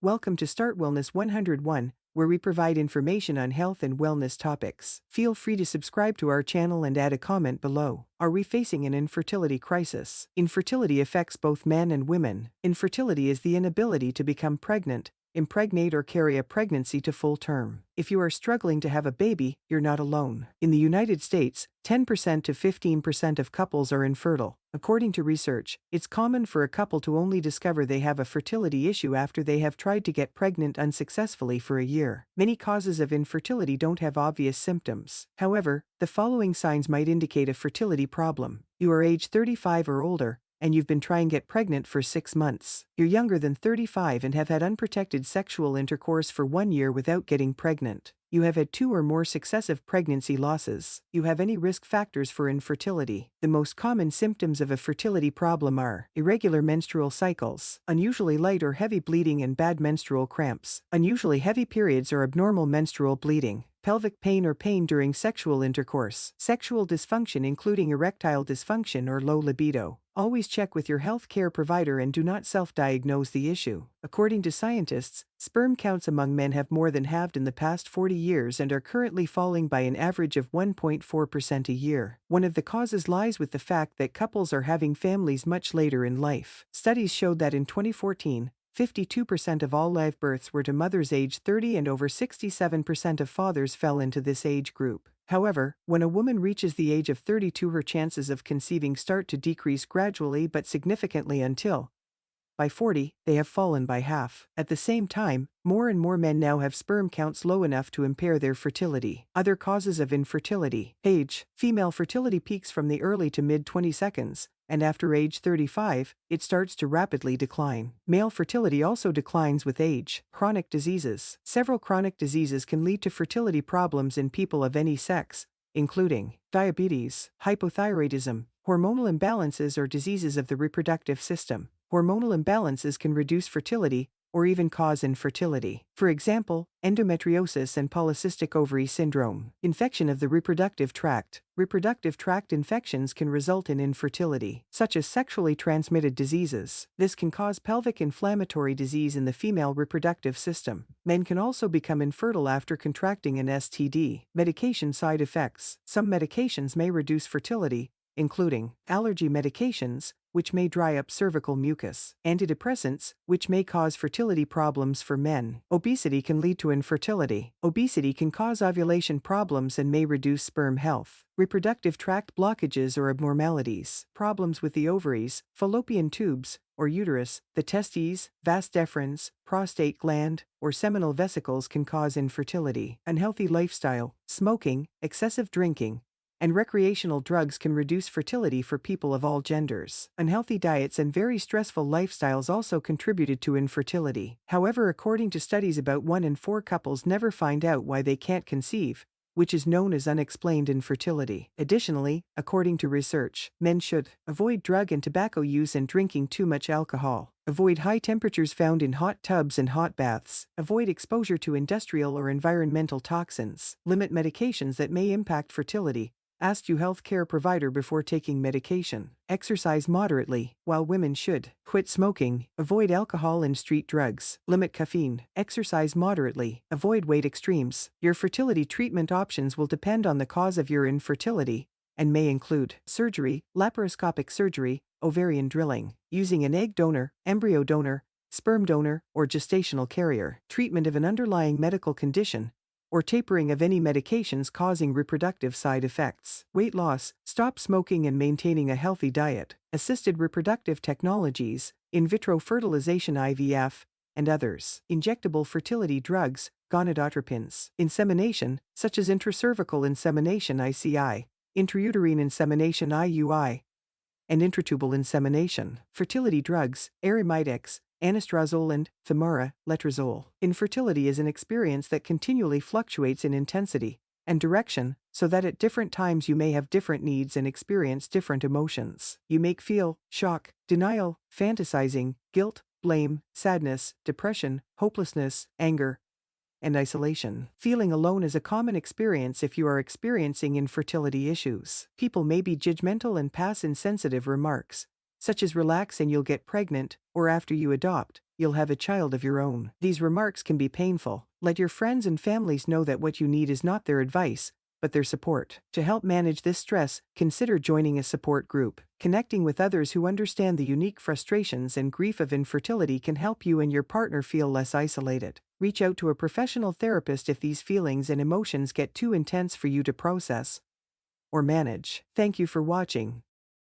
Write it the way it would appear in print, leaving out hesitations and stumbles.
Welcome to Start Wellness 101, where we provide information on health and wellness topics. Feel free to subscribe to our channel and add a comment below. Are we facing an infertility crisis? Infertility affects both men and women. Infertility is the inability to become pregnant, impregnate, or carry a pregnancy to full term. If you are struggling to have a baby, you're not alone. In the United States, 10% to 15% of couples are infertile. According to research, it's common for a couple to only discover they have a fertility issue after they have tried to get pregnant unsuccessfully for a year. Many causes of infertility don't have obvious symptoms. However, the following signs might indicate a fertility problem. You are age 35 or older, and you've been trying to get pregnant for 6 months. You're younger than 35 and have had unprotected sexual intercourse for 1 year without getting pregnant. You have had 2 or more successive pregnancy losses. You have any risk factors for infertility. The most common symptoms of a fertility problem are irregular menstrual cycles, unusually light or heavy bleeding, and bad menstrual cramps. Unusually heavy periods or abnormal menstrual bleeding. Pelvic pain or pain during sexual intercourse. Sexual dysfunction including erectile dysfunction or low libido. Always check with your health care provider and do not self-diagnose the issue. According to scientists, sperm counts among men have more than halved in the past 40 years and are currently falling by an average of 1.4% a year. One of the causes lies with the fact that couples are having families much later in life. Studies showed that in 2014, 52% of all live births were to mothers aged 30 and over 67% of fathers fell into this age group. However, when a woman reaches the age of 32, her chances of conceiving start to decrease gradually but significantly until, by 40, they have fallen by half. At the same time, more and more men now have sperm counts low enough to impair their fertility. Other causes of infertility. Age. Female fertility peaks from the early to mid-20s, and after age 35, it starts to rapidly decline. Male fertility also declines with age. Chronic diseases. Several chronic diseases can lead to fertility problems in people of any sex, including diabetes, hypothyroidism, hormonal imbalances, or diseases of the reproductive system. Hormonal imbalances can reduce fertility or even cause infertility. For example, endometriosis and polycystic ovary syndrome. Infection of the reproductive tract. Reproductive tract infections can result in infertility, such as sexually transmitted diseases. This can cause pelvic inflammatory disease in the female reproductive system. Men can also become infertile after contracting an STD. Medication side effects. Some medications may reduce fertility, including allergy medications, which may dry up cervical mucus, antidepressants, which may cause fertility problems for men. Obesity can lead to infertility. Obesity can cause ovulation problems and may reduce sperm health. Reproductive tract blockages or abnormalities. Problems with the ovaries, fallopian tubes, or uterus, the testes, vas deferens, prostate gland, or seminal vesicles can cause infertility. Unhealthy lifestyle, smoking, excessive drinking, and recreational drugs can reduce fertility for people of all genders. Unhealthy diets and very stressful lifestyles also contributed to infertility. However, according to studies, about 1 in 4 couples never find out why they can't conceive, which is known as unexplained infertility. Additionally, according to research, men should avoid drug and tobacco use and drinking too much alcohol. Avoid high temperatures found in hot tubs and hot baths. Avoid exposure to industrial or environmental toxins. Limit medications that may impact fertility. Ask your health care provider before taking medication. Exercise moderately, while women should quit smoking, avoid alcohol and street drugs, limit caffeine, exercise moderately, avoid weight extremes. Your fertility treatment options will depend on the cause of your infertility and may include surgery, laparoscopic surgery, ovarian drilling, using an egg donor, embryo donor, sperm donor, or gestational carrier, treatment of an underlying medical condition, or tapering of any medications causing reproductive side effects. Weight loss, stop smoking and maintaining a healthy diet, assisted reproductive technologies, in vitro fertilization IVF, and others. Injectable fertility drugs, gonadotropins. Insemination, such as intracervical insemination ICI, intrauterine insemination IUI, and intratubal insemination. Fertility drugs, Arimidex, anastrozole, and Femara, letrozole. Infertility is an experience that continually fluctuates in intensity and direction, so that at different times you may have different needs and experience different emotions. You may feel shock, denial, fantasizing, guilt, blame, sadness, depression, hopelessness, anger, and isolation. Feeling alone is a common experience if you are experiencing infertility issues. People may be judgmental and pass insensitive remarks, such as relax and you'll get pregnant, or after you adopt, you'll have a child of your own. These remarks can be painful. Let your friends and families know that what you need is not their advice, but their support. To help manage this stress, consider joining a support group. Connecting with others who understand the unique frustrations and grief of infertility can help you and your partner feel less isolated. Reach out to a professional therapist if these feelings and emotions get too intense for you to process or manage. Thank you for watching.